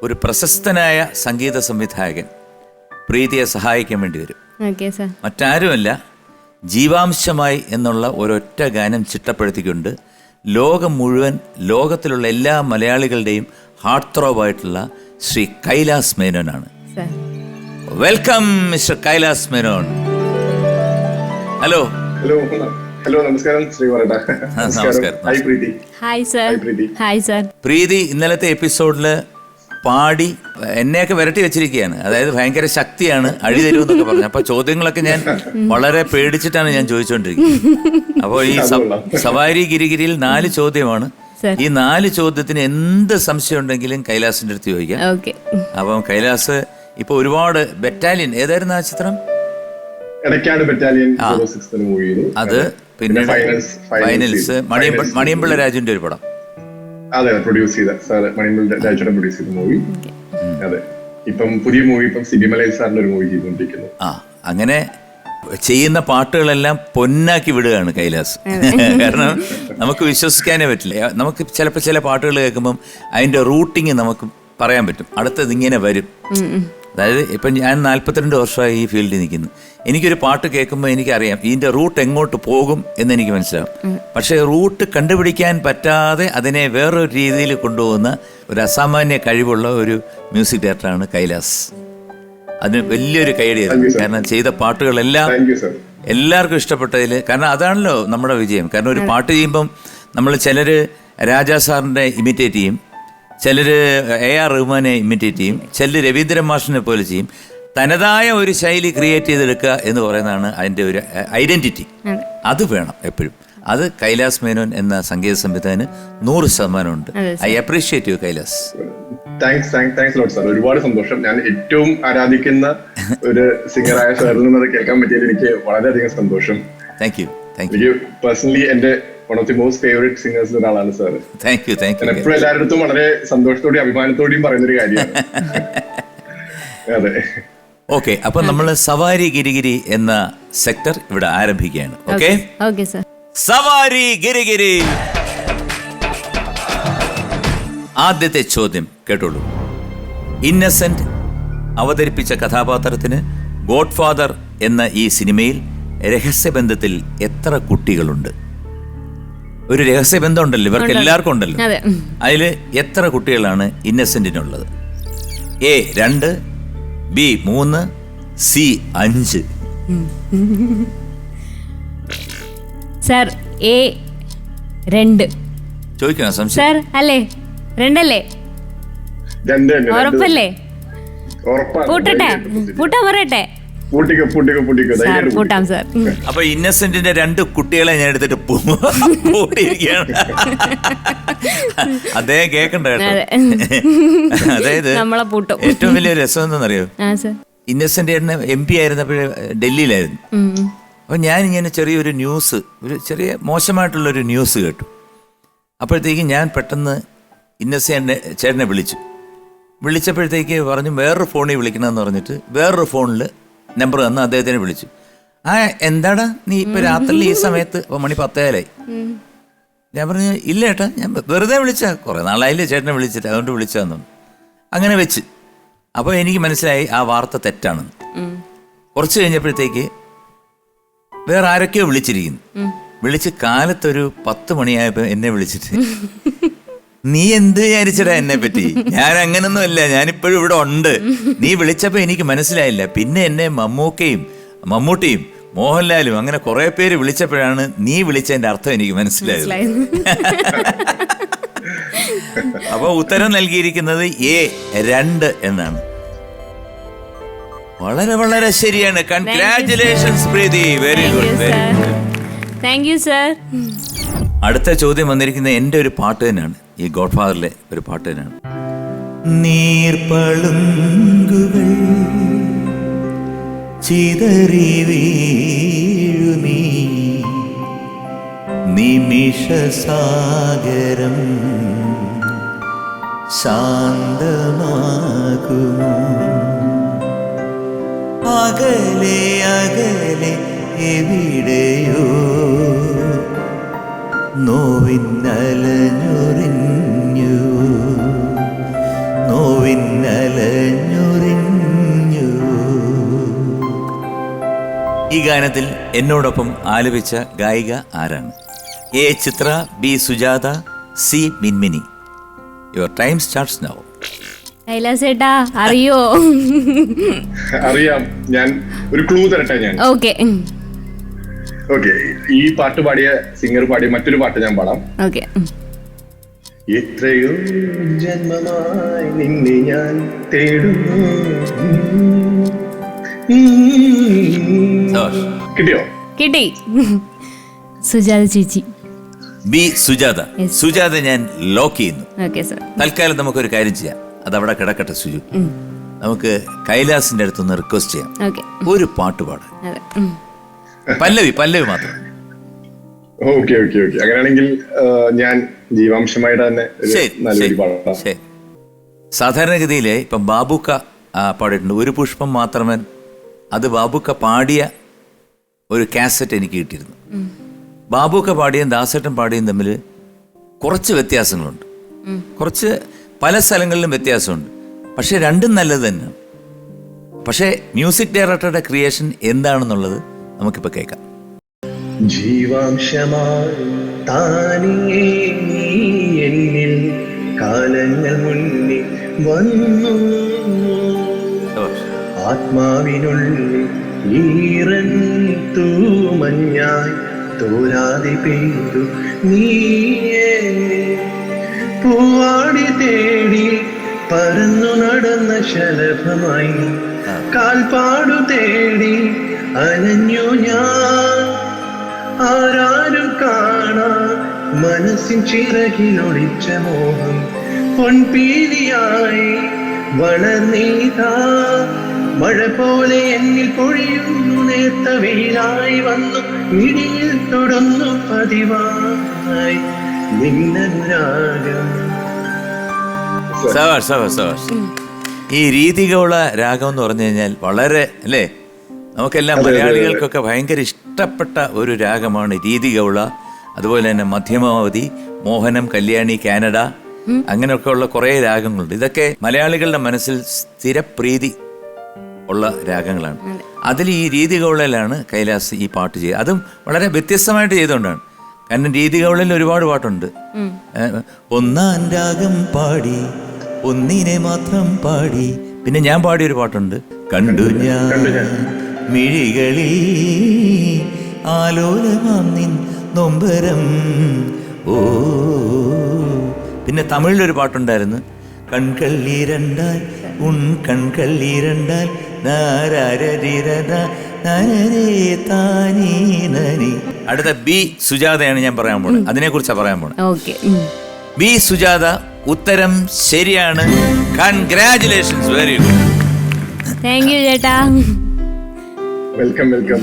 ഒരു പ്രശസ്തനായ സംഗീത സംവിധായകൻ പ്രീതിയെ സഹായിക്കാൻ വേണ്ടി വരും. മറ്റാരുമല്ല, ജീവാംശമായി എന്നുള്ള ഒരൊറ്റ ഗാനം ചിട്ടപ്പെടുത്തിക്കൊണ്ട് ലോകം മുഴുവൻ, ലോകത്തിലുള്ള എല്ലാ മലയാളികളുടെയും ഹാർട്ട് ത്രോബായിട്ടുള്ള ശ്രീ കൈലാസ് മേനോനാണ്. Welcome mister Kailas Menon. Hello hello, നമസ്കാരം. നമസ്കാരം. പ്രീതി ഇന്നലത്തെ എപ്പിസോഡില് പാടി എന്നെയൊക്കെ വിരട്ടി വെച്ചിരിക്കുകയാണ്. അതായത് ഭയങ്കര ശക്തിയാണ്, അഴി തരുമെന്നൊക്കെ പറഞ്ഞു. അപ്പൊ ചോദ്യങ്ങളൊക്കെ ഞാൻ വളരെ പേടിച്ചിട്ടാണ് ഞാൻ ചോദിച്ചുകൊണ്ടിരിക്കുന്നത്. അപ്പോൾ ഈ സവാരി ഗിരിഗിരിയിൽ 4 ചോദ്യമാണ്. ഈ 4 ചോദ്യത്തിന് എന്ത് സംശയം ഉണ്ടെങ്കിലും കൈലാസിന്റെ അടുത്ത് ചോദിക്കാം. അപ്പം കൈലാസ് ഇപ്പൊ ഒരുപാട് ബറ്റാലിയൻ, ഏതായിരുന്നു ആ ചിത്രം? അത് പിന്നെ ഫൈനൽസ്, മണിയമ്പിള്ള രാജുവിന്റെ ഒരു പടം. അതെ, പ്രൊഡ്യൂസ് ചെയ്ത സാറ് മണിയമ്പിള്ള രാജുവിനെ പ്രൊഡ്യൂസ് ചെയ്ത മൂവി. അതെ, ഇപ്പം പുതിയ മൂവി ഇപ്പം സിബിമലൈ സാറിന്റെ ഒരു മൂവി ചെയ്തുകൊണ്ടിരിക്കുന്നു. അങ്ങനെ ചെയ്യുന്ന പാട്ടുകളെല്ലാം പൊന്നാക്കി വിടുകയാണ് കൈലാസ്. കാരണം നമുക്ക് വിശ്വസിക്കാനേ പറ്റില്ല. നമുക്ക് ചിലപ്പോൾ ചില പാട്ടുകൾ കേൾക്കുമ്പം അതിന്റെ റൂട്ടിങ് നമുക്ക് പറയാൻ പറ്റും, അടുത്തത് ഇങ്ങനെ വരും. അതായത് ഇപ്പം ഞാൻ 42 വർഷമായി ഈ ഫീൽഡിൽ നിൽക്കുന്നു. എനിക്കൊരു പാട്ട് കേൾക്കുമ്പോൾ എനിക്കറിയാം ഇതിൻ്റെ റൂട്ട് എങ്ങോട്ട് പോകും എന്നെനിക്ക് മനസ്സിലാവും. പക്ഷേ റൂട്ട് കണ്ടുപിടിക്കാൻ പറ്റാതെ അതിനെ വേറൊരു രീതിയിൽ കൊണ്ടുപോകുന്ന ഒരു അസാമാന്യ കഴിവുള്ള ഒരു മ്യൂസിക് ഡയറക്ടറാണ് കൈലാസ്. അതിന് വലിയൊരു കൈയടിയായിരുന്നു. കാരണം ചെയ്ത പാട്ടുകളെല്ലാം എല്ലാവർക്കും ഇഷ്ടപ്പെട്ടതിൽ, കാരണം അതാണല്ലോ നമ്മുടെ വിജയം. കാരണം ഒരു പാട്ട് ചെയ്യുമ്പം നമ്മൾ ചിലർ രാജാ സാറിൻ്റെ ഇമിറ്റേറ്റ് ചെയ്യും, ചിലർ AR റഹ്മാനെ ഇമിറ്റേറ്റ് ചെയ്യും, ചിലർ രവീന്ദ്രൻ മാഷിനെ പോലെ ചെയ്യും. തനതായ ഒരു ശൈലി ക്രിയേറ്റ് ചെയ്തെടുക്കുക എന്ന് പറയുന്നതാണ് അതിൻ്റെ ഒരു ഐഡൻറ്റിറ്റി. അത് വേണം എപ്പോഴും. അത് കൈലാസ് മേനോൻ എന്ന സംഗീത സംവിധായകന് 100% ഉണ്ട്. I appreciate you Kailas. Thanks lot sir. ഒരുപാട് സന്തോഷം. ഞാൻ ഏറ്റവും ആരാധിക്കുന്ന ഒരു സിംഗറായ സാറിൽ നിന്ന് കേൾക്കാൻ പറ്റിയതിൽ എനിക്ക് വളരെയധികം സന്തോഷം. Thank you. എനിക്ക് പേഴ്സണലി എന്റെ one of the most favourite സിംഗേഴ്സിൽ ഒരാളാണ് സാർ. Thank you. ഞാൻ എപ്പോഴും എല്ലാവരുടെ അടുത്തും വളരെ സന്തോഷത്തോടെയും അഭിമാനത്തോടെയും പറയുന്നൊരു കാര്യമാണ്. അതെ. ഓക്കെ, അപ്പൊ നമ്മൾ സവാരി ഗിരിഗിരി എന്ന സെക്ടർ ഇവിടെ ആരംഭിക്കുകയാണ്. Okay sir. സവാരി ഗിരിഗിരി. ആദ്യത്തെ ചോദ്യം കേട്ടോളൂ. ഇന്നസെന്റ് അവതരിപ്പിച്ച കഥാപാത്രത്തിന് ഗോഡ്ഫാദർ എന്ന ഈ സിനിമയിൽ രഹസ്യബന്ധത്തിൽ എത്ര കുട്ടികളുണ്ട്? ഒരു രഹസ്യബന്ധം ഉണ്ടല്ലോ, ഇവർക്ക് എല്ലാവർക്കും ഉണ്ടല്ലോ. അതിൽ എത്ര കുട്ടികളാണ് ഇന്നസെന്റിനുള്ളത്? A 2, B 3, C 5. Sir A 2. ചോദിക്കണം സംശയം സർ അല്ലേ? 2 അല്ലേ? ഉറപ്പല്ലേ? പൂട്ടട്ടെ? പൂട്ടാൻ പറയട്ടെ? പൂട്ടാം സർ. അപ്പൊ ഇന്നസെന്റിന്റെ 2 കുട്ടികളെ ഞാൻ എടുത്തിട്ട് പൂട്ടിയിരിക്കുകയാണ്. അദ്ദേഹം കേക്കണ്ട കേട്ടോ. അതായത് ഏറ്റവും വലിയ രസം എന്താണെന്നറിയോ? ഇന്നസെന്റ് MP ആയിരുന്നപ്പോഴേ ഡൽഹിയിലായിരുന്നു. അപ്പൊ ഞാനിങ്ങനെ ചെറിയൊരു ന്യൂസ്, ഒരു ചെറിയ മോശമായിട്ടുള്ളൊരു ന്യൂസ് കേട്ടു. അപ്പോഴത്തേക്ക് ഞാൻ പെട്ടെന്ന് ഇന്നസെന്റ് ചേട്ടനെ വിളിച്ചപ്പോഴത്തേക്ക് പറഞ്ഞു വേറൊരു ഫോണിൽ വിളിക്കണമെന്ന് പറഞ്ഞിട്ട് വേറൊരു ഫോണിൽ നമ്പർ തന്ന് അദ്ദേഹത്തിനെ വിളിച്ചു. എന്താടാ നീ ഇപ്പൊ രാത്രി ഈ സമയത്ത്? അപ്പൊ മണി 10 ഞാൻ പറഞ്ഞു ഇല്ല ഏട്ടാ, ഞാൻ വെറുതെ വിളിച്ചാ, കുറെ നാളായില്ലേ ചേട്ടനെ വിളിച്ചിട്ട്, അതുകൊണ്ട് വിളിച്ചാന്നു. അങ്ങനെ വെച്ച്. അപ്പോൾ എനിക്ക് മനസ്സിലായി ആ വാർത്ത തെറ്റാണെന്ന്. കുറച്ച് കഴിഞ്ഞപ്പോഴത്തേക്ക് വേറെ ആരൊക്കെയോ വിളിച്ച് കാലത്തൊരു 10 മണിയായപ്പോൾ എന്നെ വിളിച്ചിട്ട് നീ എന്ത് വിചാരിച്ചടാ എന്നെ പറ്റി? ഞാൻ അങ്ങനൊന്നും അല്ല, ഞാനിപ്പോഴും ഇവിടെ ഉണ്ട്. നീ വിളിച്ചപ്പോ എനിക്ക് മനസ്സിലായില്ല. പിന്നെ എന്നെ മമ്മൂട്ടിയും മോഹൻലാലും അങ്ങനെ കുറെ പേര് വിളിച്ചപ്പോഴാണ് നീ വിളിച്ചതിന്റെ അർത്ഥം എനിക്ക് മനസ്സിലായത്. അപ്പൊ ഉത്തരം നൽകിയിരിക്കുന്നത് A 2 എന്നാണ്. വളരെ വളരെ ശരിയാണ്. Congratulations Preethi. Very good, very good. Thank you sir. അടുത്ത ചോദ്യം വന്നിരിക്കുന്നത് എൻ്റെ ഒരു പാട്ട് തന്നെയാണ്, ഈ ഗോഡ്ഫാദറിലെ ഒരു പാട്ട് തന്നെയാണ്. നീർപ്പളുങ്കുകൾ ചിതറി വീഴുമീ നിമിഷസാഗരം ശാന്തമാകുമോ? അകലെ അകലെ എവിടെയോ നോവിന്നലഞ്ഞുറിഞ്ഞു, നോവിൻ ഈ ഗാനത്തിൽ എന്നോടൊപ്പം ആലപിച്ച ഗായിക ആരാണ്? A Chithra, B Sujatha, C Minmini. Your time starts now. കൈലാസേട്ടാ അറിയോ? അറിയാം. ഞാൻ ഒരു ക്ലൂ തരട്ടെ. ഞാൻ ഓക്കെ ഓക്കെ. ഈ പാട്ട് പാടിയ സിംഗർ പാടിയ മറ്റൊരു പാട്ട് ഞാൻ പാടാം. ഓക്കെ. എത്രയോ ജന്മമായി നിന്നെ ഞാൻ തേടുന്നു. കിട്ടിയോ? കിട്ടി. സുജാത ചേച്ചി. ബി സുജാത. Yes. സുജാത ഞാൻ ലോക്ക് ചെയ്യുന്നു. Okay sir. തൽക്കാലം നമുക്കൊരു കാര്യം ചെയ്യാം, അതവിടെ കിടക്കട്ടെ സുജു. നമുക്ക് കൈലാസിന്റെ അടുത്തൊന്ന് റിക്വസ്റ്റ് ചെയ്യാം, ഓക്കെ. ഒരു പാട്ട് പാടാൻ. അതെ. പല്ലവി മാത്രം. Okay okay okay. അങ്ങനെയാണെങ്കിൽ ഞാൻ ജീവാംശമായിട്ട് തന്നെ നല്ലൊരു പാടാം. ശരി. സാധാരണഗതിയിൽ ഇപ്പം ബാബുക്ക പാടിയിട്ടുണ്ട്, ഒരു പുഷ്പം മാത്രമേ. അത് ബാബുക്ക പാടിയ ഒരു കാസറ്റ് എനിക്ക് കിട്ടിയിരുന്നു. ബാബുക്ക പാടിയും ദാസേട്ടൻ പാടിയും തമ്മിൽ കുറച്ച് വ്യത്യാസങ്ങളുണ്ട്, കുറച്ച് പല സ്ഥലങ്ങളിലും വ്യത്യാസമുണ്ട്. പക്ഷെ രണ്ടും നല്ലത് തന്നെയാണ്. പക്ഷേ മ്യൂസിക് ഡയറക്ടറുടെ ക്രിയേഷൻ എന്താണെന്നുള്ളത് നമുക്കിപ്പോൾ കേൾക്കാം. ജീവാംശമായി താനേ നീ എന്നിൽ കാലങ്ങൾ മുന്നിൽ വന്നു. ആത്മാവിനുള്ളിൽ ഈറൻ തൂമഞ്ഞായി തോരാതെ പെയ്തു നീയേ. പൂവാടി തേടി പറന്നു നടന്ന ശലഭമായി കാൽപ്പാടു തേടി അലഞ്ഞു ഞാൻ. ആരാരും കാണാ മനസ്സിൻ ചിറകിലൊളിച്ച മോഹം പൊൻപീലിയായി വളർന്നീതാ. മഴ പോലെ എന്നിൽ പൊഴിയുന്നു, നേർത്ത വെയിലായി വന്നു മിഴിയിൽ തൊടുന്നു പതിവായി നിന്നനുരാഗം. ഈ രീതികളുള്ള രാഗം എന്ന് പറഞ്ഞു കഴിഞ്ഞാൽ വളരെ അല്ലേ, നമുക്കെല്ലാം മലയാളികൾക്കൊക്കെ ഭയങ്കര ഇഷ്ടപ്പെട്ട ഒരു രാഗമാണ് രീതികൗള. അതുപോലെ തന്നെ മധ്യമാവധി, മോഹനം, കല്യാണി, കാനഡ, അങ്ങനെയൊക്കെ ഉള്ള കുറേ രാഗങ്ങളുണ്ട്. ഇതൊക്കെ മലയാളികളുടെ മനസ്സിൽ സ്ഥിരപ്രീതി ഉള്ള രാഗങ്ങളാണ്. അതിൽ ഈ രീതികൗളയിലാണ് കൈലാസ് ഈ പാട്ട് ചെയ്യുക. അതും വളരെ വ്യത്യസ്തമായിട്ട് ചെയ്തുകൊണ്ടാണ്. കാരണം രീതികൗളയിൽ ഒരുപാട് പാട്ടുണ്ട്. ഒന്നാം രാഗം പാടി, ഒന്നിനെ മാത്രം പാടി. പിന്നെ ഞാൻ പാടിയൊരു പാട്ടുണ്ട്, കണ്ടു ഞാൻ മിഴികളിൽ ആലോലമാം നിൻ നൊമ്പരം. ഓ. പിന്നെ തമിഴിലൊരു പാട്ടുണ്ടായിരുന്നു, കൺകൾ ഇരണ്ടാൽ ഉൺ കൺകൾ ഇരണ്ടാൽ. അടുത്ത ബി സുജാതയാണ് ഞാൻ പറയാൻ പോണത്. അതിനെ കുറിച്ചാണ് പറയാൻ പോണത്. ബി സുജാത, ഉത്തരം ശരിയാണ്. Congratulations, very good. Thank you ചേട്ടാ. Welcome welcome.